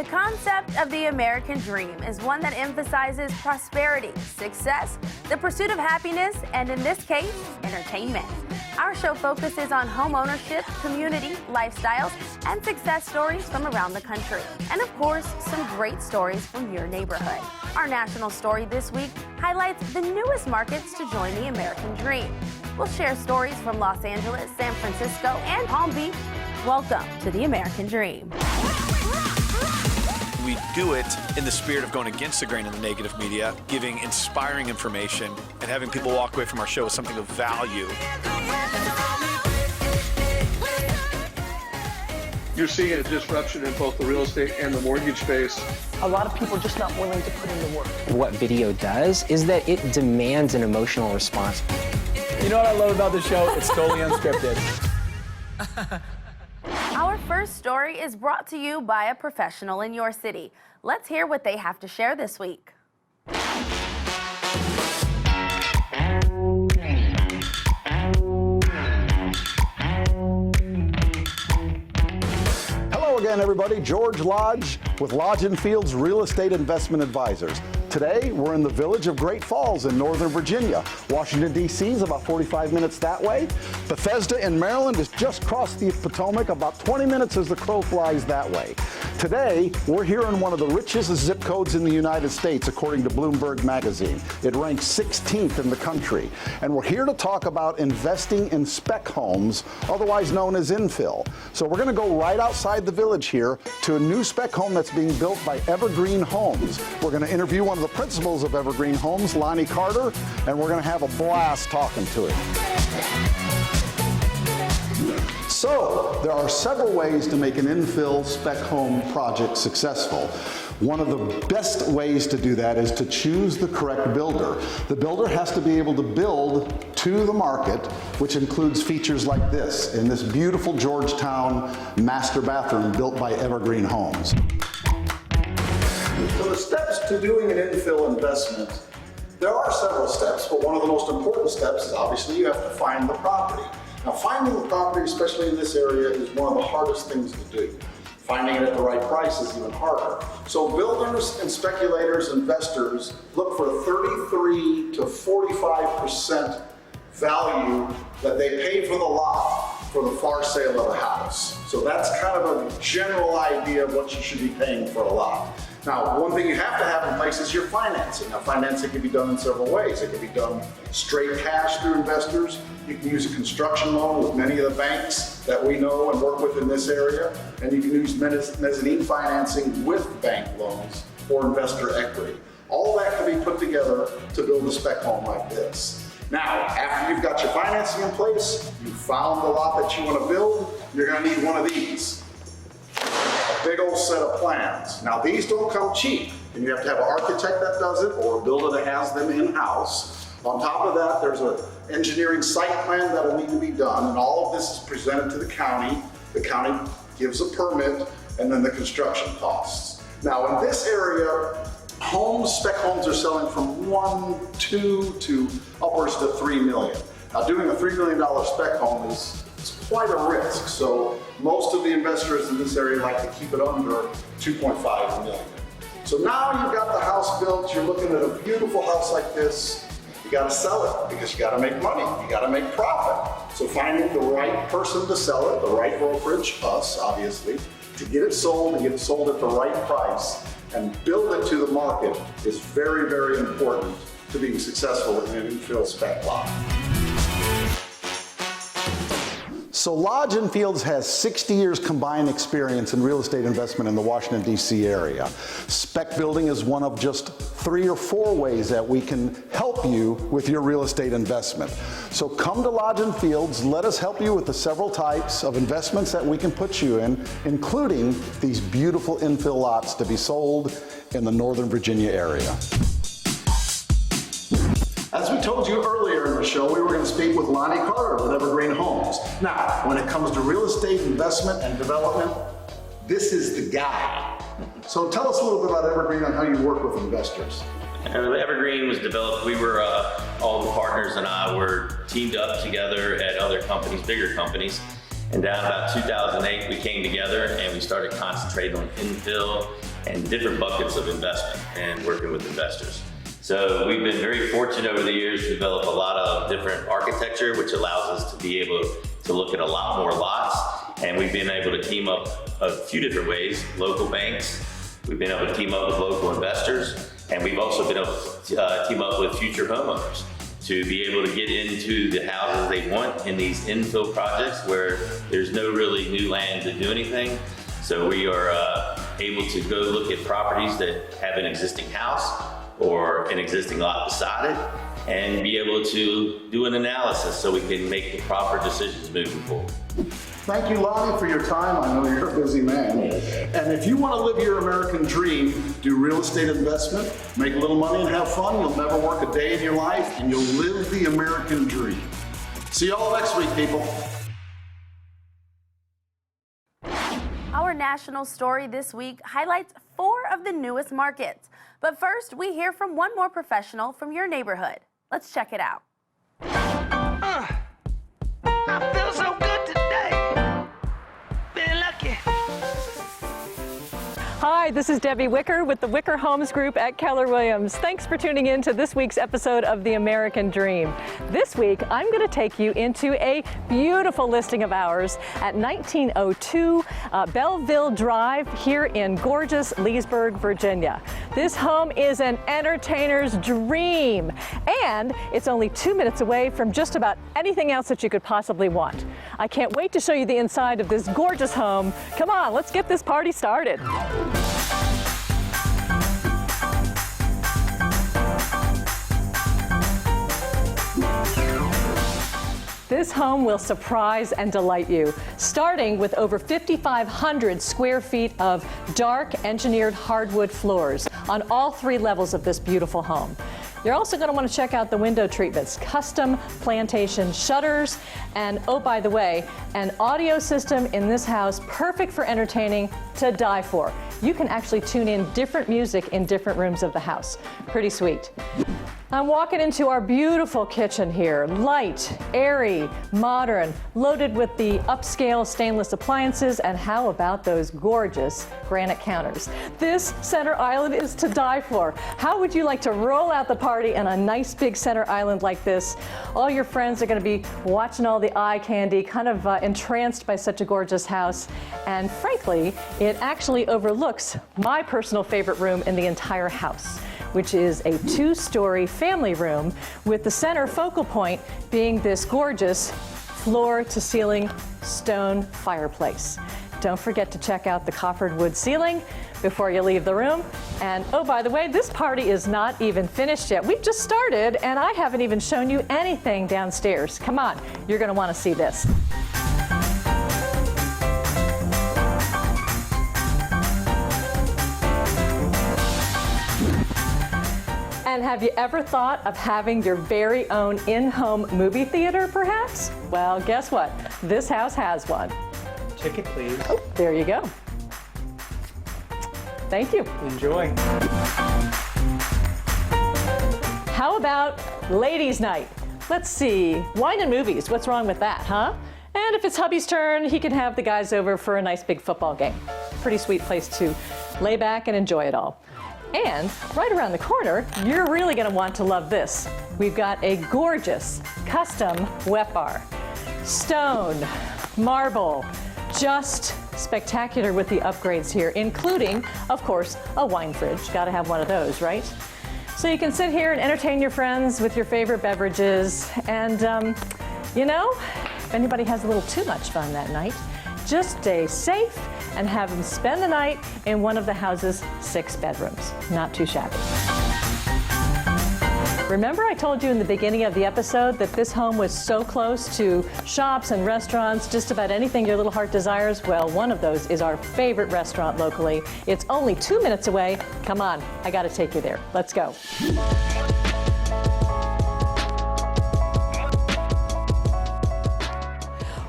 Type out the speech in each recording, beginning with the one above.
The concept of the American dream is one that emphasizes prosperity, success, the pursuit of happiness, and in this case, entertainment. Our show focuses on home ownership, community, lifestyles, and success stories from around the country. And of course, some great stories from your neighborhood. Our national story this week highlights the newest markets to join the American dream. We'll share stories from Los Angeles, San Francisco, and Palm Beach. Welcome to the American dream. We do it in the spirit of going against the grain of the negative media, giving inspiring information, and having people walk away from our show with something of value. You're seeing a disruption in both the real estate and the mortgage space. A lot of people are just not willing to put in the work. What video does is that it demands an emotional response. You know what I love about the show? It's totally unscripted. Our first story is brought to you by a professional in your city. Let's hear what they have to share this week. Hello again, everybody. George Lodge with Lodge & Fields Real Estate Investment Advisors. Today, we're in the village of Great Falls in Northern Virginia. Washington, D.C. is about 45 minutes that way. Bethesda in Maryland is just across the Potomac, about 20 minutes as the crow flies that way. Today, we're here in one of the richest zip codes in the United States, according to Bloomberg magazine. It ranks 16th in the country. And we're here to talk about investing in spec homes, otherwise known as infill. So we're going to go right outside the village here to a new spec home that's being built by Evergreen Homes. We're going to interview one of the principals of Evergreen Homes, Lonnie Carter, and we're going to have a blast talking to him. So, there are several ways to make an infill spec home project successful. One of the best ways to do that is to choose the correct builder. The builder has to be able to build to the market, which includes features like this, in this beautiful Georgetown master bathroom built by Evergreen Homes. So the steps to doing an infill investment, there are several steps, but one of the most important steps is obviously you have to find the property. Now, finding the property, especially in this area, is one of the hardest things to do. Finding it at the right price is even harder. So builders and speculators, investors, look for 33 to 45% value that they pay for the lot for the far sale of a house. So that's kind of a general idea of what you should be paying for a lot. Now, one thing you have to have in place is your financing. Now, financing can be done in several ways. It can be done straight cash through investors. You can use a construction loan with many of the banks that we know and work with in this area. And you can use mezzanine financing with bank loans or investor equity. All that can be put together to build a spec home like this. Now, after you've got your financing in place, you've found the lot that you want to build, you're going to need one of these. A big old set of plans. Now, these don't come cheap, and you have to have an architect that does it or a builder that has them in-house. On top of that, there's an engineering site plan that'll need to be done, and all of this is presented to the county. The county gives a permit, and then the construction costs. Now, in this area, spec homes are selling from 1, 2 to upwards to $3 million. Now, doing a $3 million spec home is quite a risk, so most of the investors in this area like to keep it under 2.5 million. So now you've got the house built, you're looking at a beautiful house like this, you gotta sell it because you gotta make money, you gotta make profit. So finding the right person to sell it, the right brokerage, us obviously, to get it sold and get it sold at the right price and build it to the market is very, very important to being successful in an infill spec lot. So Lodge & Fields has 60 years combined experience in real estate investment in the Washington, D.C. area. Spec building is one of just 3 or 4 ways that we can help you with your real estate investment. So come to Lodge & Fields, let us help you with the several types of investments that we can put you in, including these beautiful infill lots to be sold in the Northern Virginia area. As we told you earlier in the show, we were going to speak with Lonnie Carter with Evergreen Homes. Now, when it comes to real estate investment and development, this is the guy. So tell us a little bit about Evergreen and how you work with investors. Evergreen was developed, we were, all the partners and I were teamed up together at other companies, bigger companies, And down about 2008, we came together and we started concentrating on infill and different buckets of investment and working with investors. So we've been very fortunate over the years to develop a lot of different architecture, which allows us to be able to look at a lot more lots. And we've been able to team up a few different ways, local banks. We've been able to team up with local investors, and we've also been able to team up with future homeowners to be able to get into the houses they want in these infill projects where there's no really new land to do anything. So we are able to go look at properties that have an existing house or an existing lot beside it and be able to do an analysis so we can make the proper decisions moving forward. Thank you, Lonnie, for your time. I know you're a busy man. And if you want to live your American dream, do real estate investment, make a little money and have fun, you'll never work a day in your life, and you'll live the American dream. See you all next week, people. Our national story this week highlights 4 of the newest markets. But first, we hear from one more professional from your neighborhood. Let's check it out. I feel so good today. Feeling lucky. Hi, this is Debbie Wicker with the Wicker Homes Group at Keller Williams. Thanks for tuning in to this week's episode of The American Dream. This week, I'm going to take you into a beautiful listing of ours at 1902 Belleville Drive here in gorgeous Leesburg, Virginia. This home is an entertainer's dream, and it's only 2 minutes away from just about anything else that you could possibly want. I can't wait to show you the inside of this gorgeous home. Come on, let's get this party started. This home will surprise and delight you, starting with over 5,500 square feet of dark engineered hardwood floors on all 3 levels of this beautiful home. You're also going to want to check out the window treatments, custom plantation shutters, and oh, by the way, an audio system in this house perfect for entertaining to die for. You can actually tune in different music in different rooms of the house. Pretty sweet. I'm walking into our beautiful kitchen here. Light, airy, modern, loaded with the upscale stainless appliances, and how about those gorgeous granite counters? This center island is to die for. How would you like to roll out the party in a nice big center island like this? All your friends are going to be watching all the eye candy, kind of entranced by such a gorgeous house. And frankly, it actually overlooks my personal favorite room in the entire house, which is a 2-story family room with the center focal point being this gorgeous floor-to-ceiling stone fireplace. Don't forget to check out the coffered wood ceiling before you leave the room. And oh, by the way, this party is not even finished yet. We've just started, and I haven't even shown you anything downstairs. Come on, you're going to want to see this. And have you ever thought of having your very own in-home movie theater, perhaps? Well, guess what? This house has one. Ticket, please. Oh, there you go. Thank you. Enjoy. How about ladies' night? Let's see. Wine and movies. What's wrong with that, huh? And if it's hubby's turn, he can have the guys over for a nice big football game. Pretty sweet place to lay back and enjoy it all. And right around the corner, you're really going to want to love this. We've got a gorgeous custom wet bar. Stone, marble, just spectacular with the upgrades here, including, of course, a wine fridge. Got to have one of those, right? So you can sit here and entertain your friends with your favorite beverages. And, you know, if anybody has a little too much fun that night, just stay safe and have them spend the night in one of the house's 6 bedrooms. Not too shabby. Remember I told you in the beginning of the episode that this home was so close to shops and restaurants, just about anything your little heart desires? Well, one of those is our favorite restaurant locally. It's only 2 minutes away. Come on, I gotta take you there. Let's go.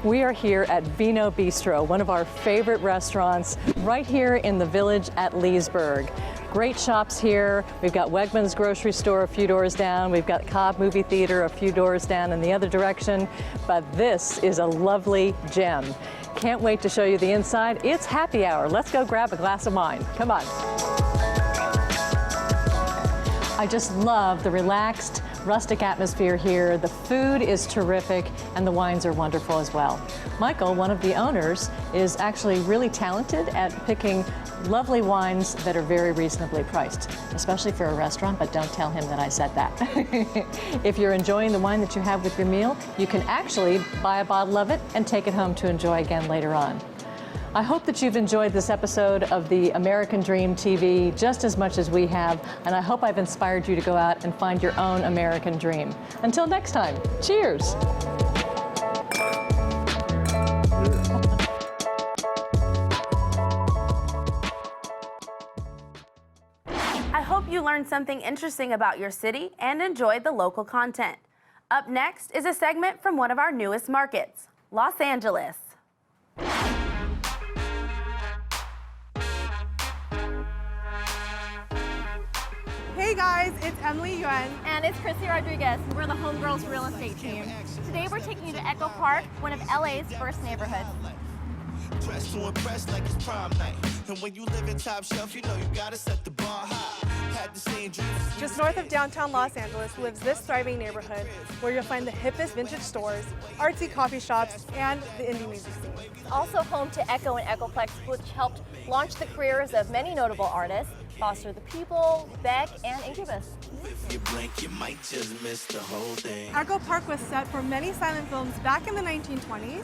We are here at Vino Bistro, one of our favorite restaurants right here in the village at Leesburg. great shops here. We've got Wegmans grocery store a few doors down. We've got Cobb movie theater a few doors down in the other direction. But this is a lovely gem. Can't wait to show you the inside. It's happy hour. Let's go grab a glass of wine. Come on. I just love the relaxed, rustic atmosphere here. The food is terrific and the wines are wonderful as well. Michael, one of the owners, is actually really talented at picking lovely wines that are very reasonably priced, especially for a restaurant, but don't tell him that I said that. If you're enjoying the wine that you have with your meal, you can actually buy a bottle of it and take it home to enjoy again later on. I hope that you've enjoyed this episode of the American Dream TV just as much as we have, and I hope I've inspired you to go out and find your own American dream. Until next time, cheers. I hope you learned something interesting about your city and enjoyed the local content. Up next is a segment from one of our newest markets, Los Angeles. Hey guys, it's Emily Yuan. And it's Chrissy Rodriguez. We're the Homegirls real estate team. Today we're taking you to Echo Park, one of LA's first neighborhoods. Dressed to impress like it's prom night. And when you live in top shelf, you know you gotta set the bar high. Had the same dreams. Just north of downtown Los Angeles lives this thriving neighborhood where you'll find the hippest vintage stores, artsy coffee shops, and the indie music scene. It's also home to Echo and Echoplex, which helped launch the careers of many notable artists, Foster the People, Beck, and Incubus. If you blink, you might just miss the whole thing. Echo Park was set for many silent films back in the 1920s,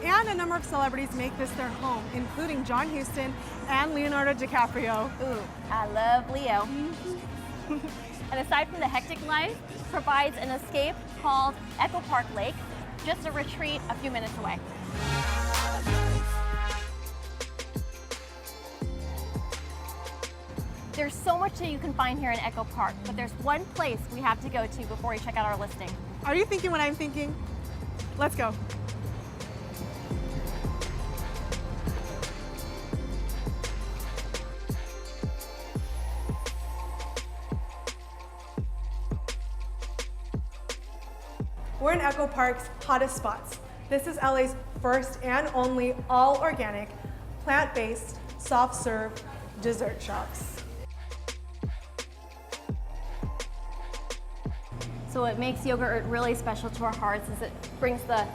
and a number of celebrities make this their home, including John Huston and Leonardo DiCaprio. Ooh, I love Leo. And aside from the hectic life, provides an escape called Echo Park Lake, just a retreat a few minutes away. There's so much that you can find here in Echo Park, but there's one place we have to go to before we check out our listing. Are you thinking what I'm thinking? Let's go. We're in Echo Park's hottest spots. This is LA's first and only all-organic, plant-based, soft-serve dessert shops. So what makes yogurt really special to our hearts is it brings the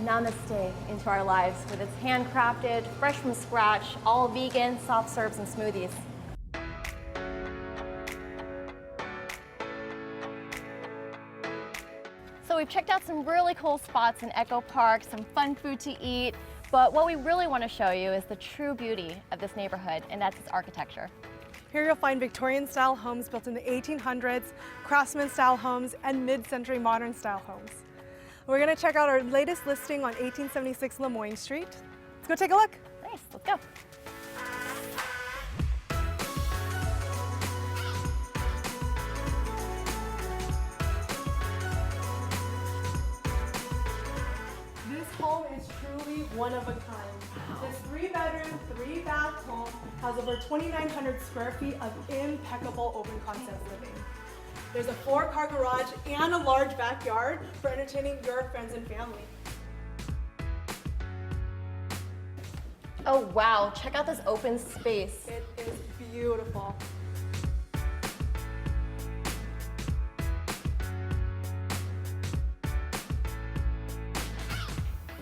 namaste into our lives with its handcrafted, fresh from scratch, all vegan, soft serves and smoothies. So we've checked out some really cool spots in Echo Park, some fun food to eat, but what we really want to show you is the true beauty of this neighborhood, and that's its architecture. Here you'll find Victorian-style homes built in the 1800s, Craftsman-style homes, and mid-century modern-style homes. We're going to check out our latest listing on 1876 Lemoyne Street. Let's go take a look. Nice, let's go. This home is truly one of a kind. This 3-bedroom, 3-bath home has over 2,900 square feet of impeccable open concept living. There's a 4-car garage and a large backyard for entertaining your friends and family. Oh wow, check out this open space. It is beautiful.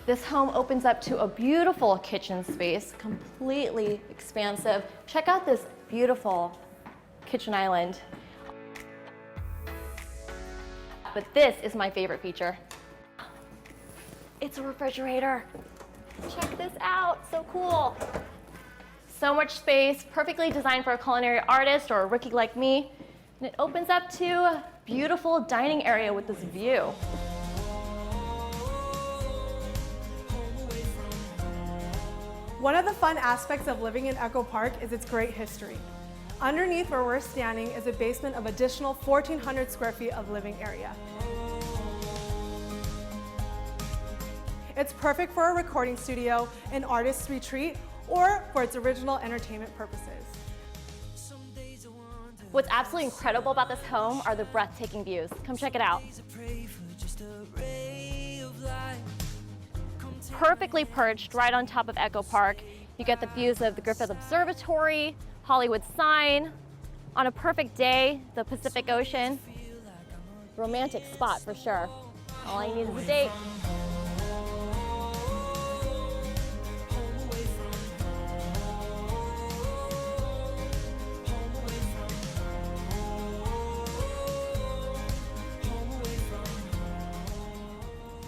This home opens up to a beautiful kitchen space, completely expansive. Check out this beautiful kitchen island. But this is my favorite feature. It's a refrigerator. Check this out, so cool. So much space, perfectly designed for a culinary artist or a rookie like me. And it opens up to a beautiful dining area with this view. One of the fun aspects of living in Echo Park is its great history. Underneath where we're standing is a basement of additional 1,400 square feet of living area. It's perfect for a recording studio, an artist's retreat, or for its original entertainment purposes. Some days I want What's absolutely incredible about this home are the breathtaking views. Come check it out. Perfectly perched right on top of Echo Park. You get the views of the Griffith Observatory, Hollywood sign. On a perfect day, the Pacific Ocean. Romantic spot for sure. All I need is a date.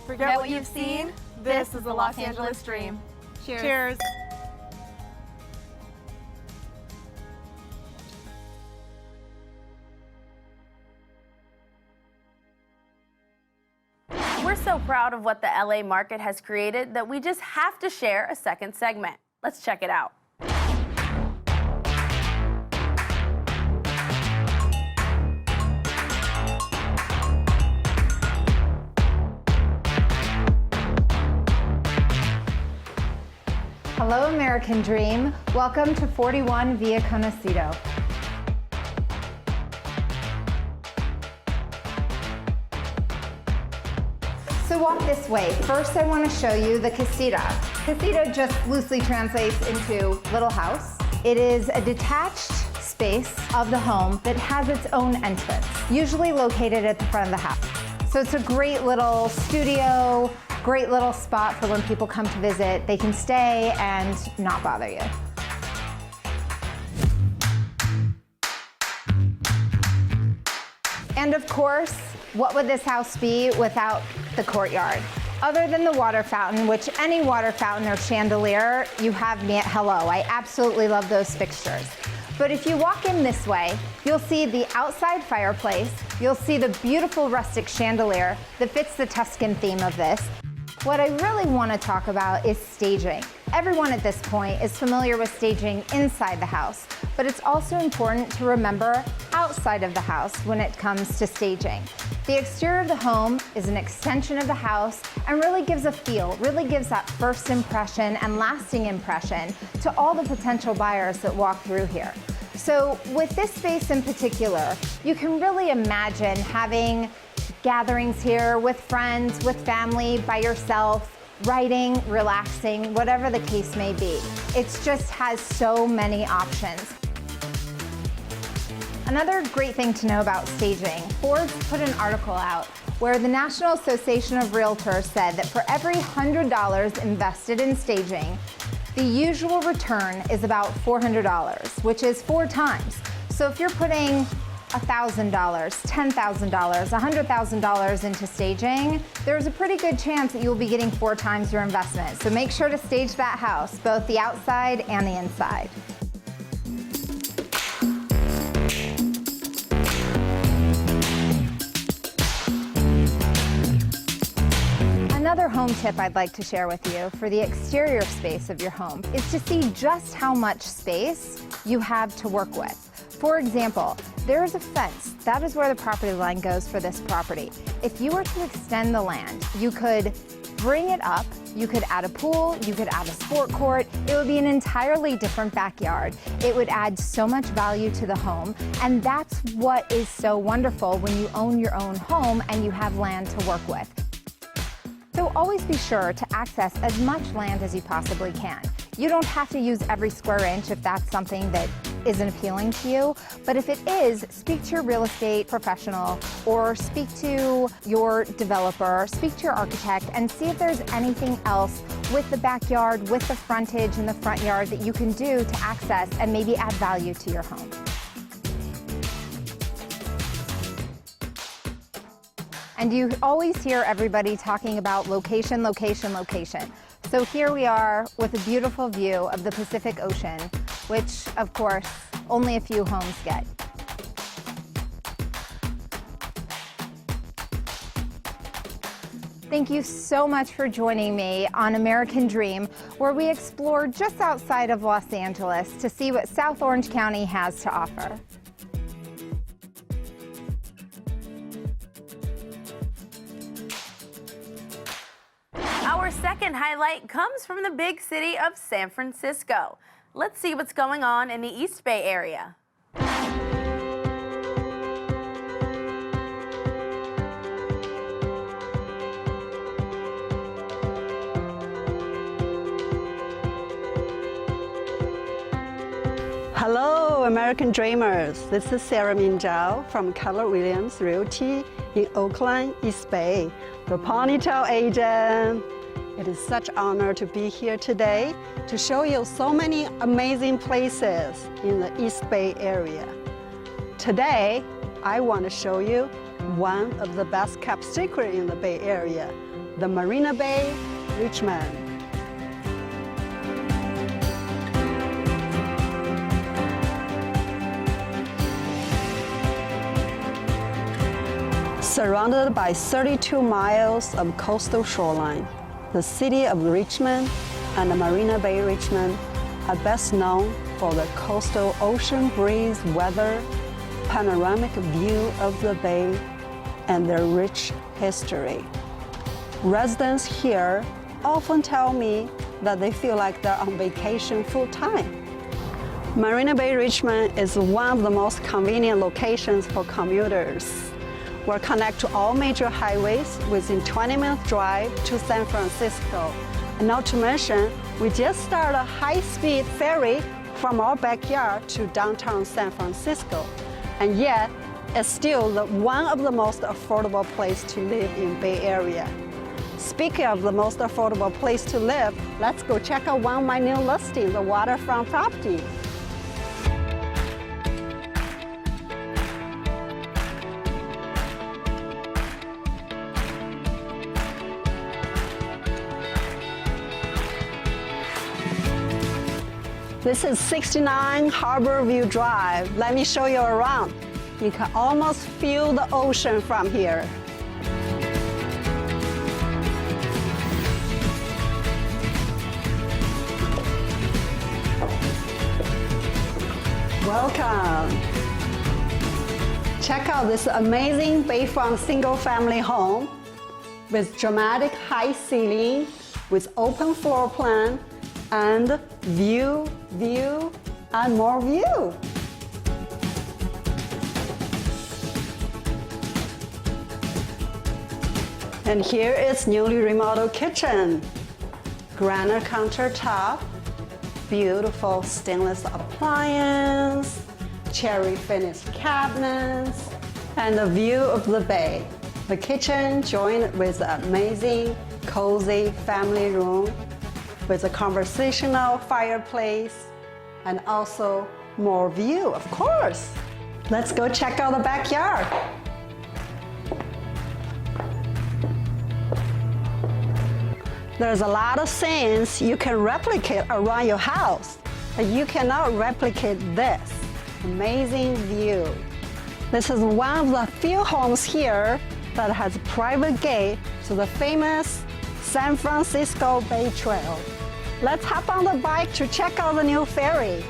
Forget what you've seen. This is the Los Angeles dream. Cheers. Cheers. We're so proud of what the LA market has created that we just have to share a second segment. Let's check it out. Hello, American Dream. Welcome to 41 Via Conocido. So walk this way. First, I want to show you the casita. Casita just loosely translates into little house. It is a detached space of the home that has its own entrance, usually located at the front of the house. So it's a great little studio, great little spot for when people come to visit. They can stay and not bother you. And of course, what would this house be without the courtyard? Other than the water fountain, which any water fountain or chandelier, you have me at hello. I absolutely love those fixtures. But if you walk in this way, you'll see the outside fireplace, you'll see the beautiful rustic chandelier that fits the Tuscan theme of this. What I really want to talk about is staging. Everyone at this point is familiar with staging inside the house, but it's also important to remember outside of the house when it comes to staging. The exterior of the home is an extension of the house and really gives a feel, really gives that first impression and lasting impression to all the potential buyers that walk through here. So with this space in particular, you can really imagine having gatherings here with friends, with family, by yourself, writing, relaxing, whatever the case may be. It just has so many options. Another great thing to know about staging, Forbes put an article out where the National Association of Realtors said that for every $100 invested in staging, the usual return is about $400, which is 4 times. So if you're putting $1,000, $10,000, $100,000 into staging, there's a pretty good chance that you'll be getting 4 times your investment. So make sure to stage that house, both the outside and the inside. Another home tip I'd like to share with you for the exterior space of your home is to see just how much space you have to work with. For example, there is a fence. That is where the property line goes for this property. If you were to extend the land, you could bring it up, you could add a pool, you could add a sport court. It would be an entirely different backyard. It would add so much value to the home, and that's what is so wonderful when you own your own home and you have land to work with. So always be sure to access as much land as you possibly can. You don't have to use every square inch if that's something that isn't appealing to you, but if it is, speak to your real estate professional or speak to your developer, speak to your architect, and see if there's anything else with the backyard, with the frontage and the front yard that you can do to access and maybe add value to your home. And you always hear everybody talking about location, location, location. So here we are with a beautiful view of the Pacific Ocean, which, of course, only a few homes get. Thank you so much for joining me on American Dream, where we explore just outside of Los Angeles to see what South Orange County has to offer. Our second highlight comes from the big city of San Francisco. Let's see what's going on in the East Bay area. Hello, American Dreamers. This is Sarah Min Zhao from Keller Williams Realty in Oakland, East Bay, the Ponytail agent. It is such an honor to be here today to show you so many amazing places in the East Bay area. Today, I want to show you one of the best kept secrets in the Bay Area, the Marina Bay, Richmond. Surrounded by 32 miles of coastal shoreline, the city of Richmond and the Marina Bay Richmond are best known for the coastal ocean breeze weather, panoramic view of the bay, and their rich history. Residents here often tell me that they feel like they're on vacation full time. Marina Bay Richmond is one of the most convenient locations for commuters. We're connected to all major highways within 20-minute drive to San Francisco. And not to mention, we just started a high-speed ferry from our backyard to downtown San Francisco. And yet, it's still one of the most affordable places to live in Bay Area. Speaking of the most affordable place to live, let's go check out one of my new listings, the waterfront property. This is 69 Harbor View Drive. Let me show you around. You can almost feel the ocean from here. Welcome. Check out this amazing bayfront single-family home with dramatic high ceiling, with open floor plan, and view, and more view. And here is newly remodeled kitchen. Granite countertop, beautiful stainless appliance, cherry finished cabinets, and a view of the bay. The kitchen joined with an amazing, cozy family room with a conversational fireplace and also more view, of course. Let's go check out the backyard. There's a lot of things you can replicate around your house, but you cannot replicate this amazing view. This is one of the few homes here that has a private gate to the famous San Francisco Bay Trail. Let's hop on the bike to check out the new ferry.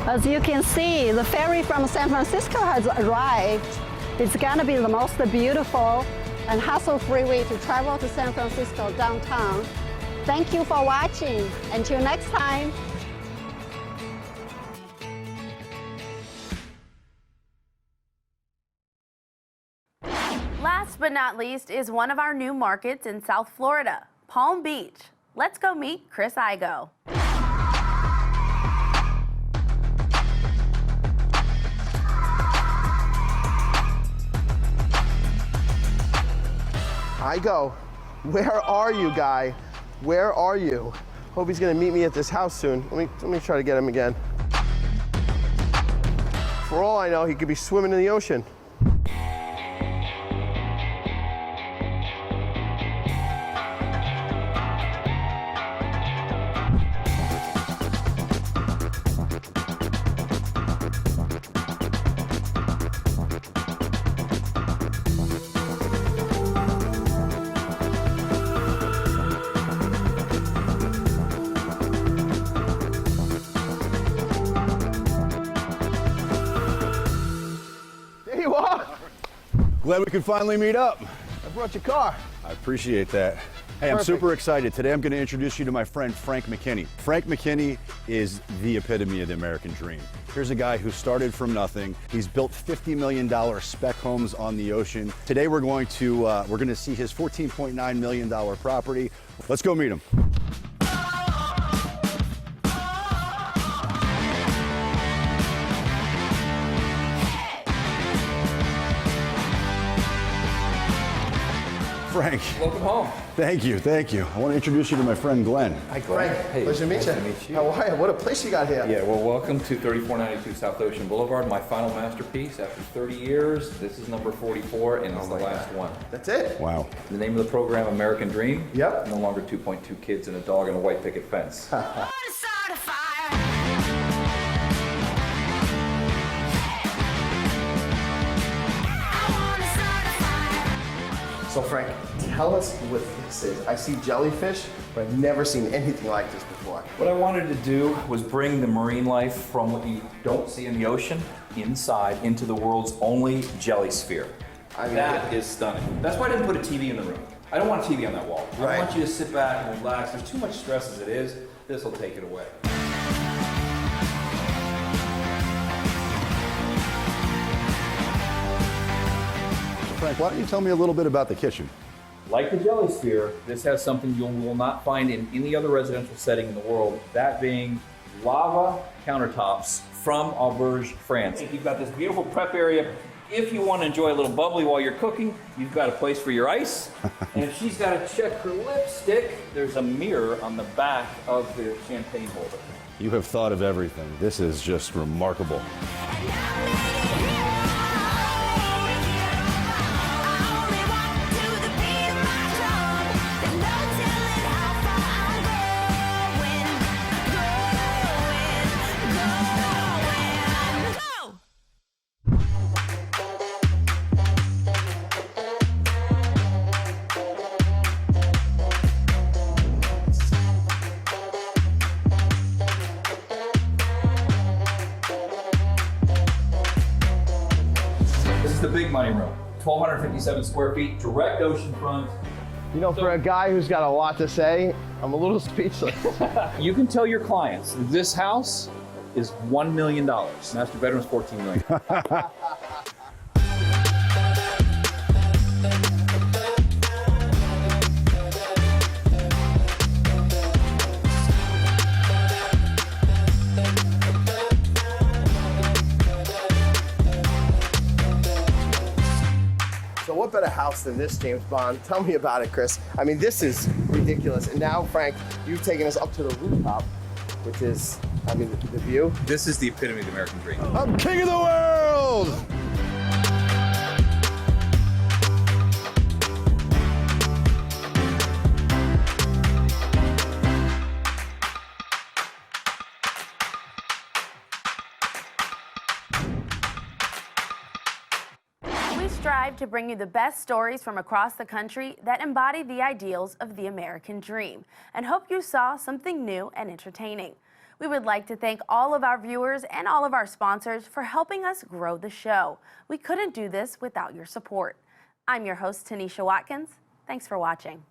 As you can see, the ferry from San Francisco has arrived. It's gonna be the most beautiful and hassle-free way to travel to San Francisco downtown. Thank you for watching. Until next time. Last but not least is one of our new markets in South Florida, Palm Beach. Let's go meet Chris Igo. Igo, where are you, guy? Where are you? Hope he's gonna meet me at this house soon. Let me try to get him again. For all I know, he could be swimming in the ocean. Glad we could finally meet up. I brought your car. I appreciate that. Hey, I'm Perfect. super excited. Today I'm going to introduce you to my friend Frank McKinney. Frank McKinney is the epitome of the American dream. Here's a guy who started from nothing. He's built $50 million spec homes on the ocean. Today we're going to see his $14.9 million property. Let's go meet him. Frank. Welcome home. Thank you, thank you. I want to introduce you to my friend Glenn. Hi, Glenn. Frank, Hey, pleasure to meet nice you. to meet you. How are you? What a place you got here. Yeah, well, welcome to 3492 South Ocean Boulevard, my final masterpiece. After 30 years, this is number 44, and it's the last one. That's it. Wow. The name of the program, American Dream. Yep. No longer 2.2 kids and a dog and a white picket fence. So Frank, tell us what this is. I see jellyfish, but I've never seen anything like this before. What I wanted to do was bring the marine life from what you don't see in the ocean inside into the world's only jelly sphere. That is stunning. That's why I didn't put a TV in the room. I don't want a TV on that wall. I want you to sit back and relax. There's too much stress as it is. This will take it away. Frank, why don't you tell me a little bit about the kitchen? Like the jelly sphere, this has something you will not find in any other residential setting in the world, that being lava countertops from Auberge, France. You've got this beautiful prep area. If you want to enjoy a little bubbly while you're cooking, you've got a place for your ice. And if she's got to check her lipstick, there's a mirror on the back of the champagne holder. You have thought of everything. This is just remarkable. The big money room, 1,257 square feet, direct ocean front. You know, for a guy who's got a lot to say, I'm a little speechless. You can tell your clients this house is $1 million. Master bedroom is $14 million. So what better house than this, James Bond? Tell me about it, Chris. I mean, this is ridiculous. And now, Frank, you've taken us up to the rooftop, which is, I mean, the view. This is the epitome of the American dream. I'm king of the world! We strive to bring you the best stories from across the country that embody the ideals of the American dream and hope you saw something new and entertaining. We would like to thank all of our viewers and all of our sponsors for helping us grow the show. We couldn't do this without your support. I'm your host, Tanisha Watkins. Thanks for watching.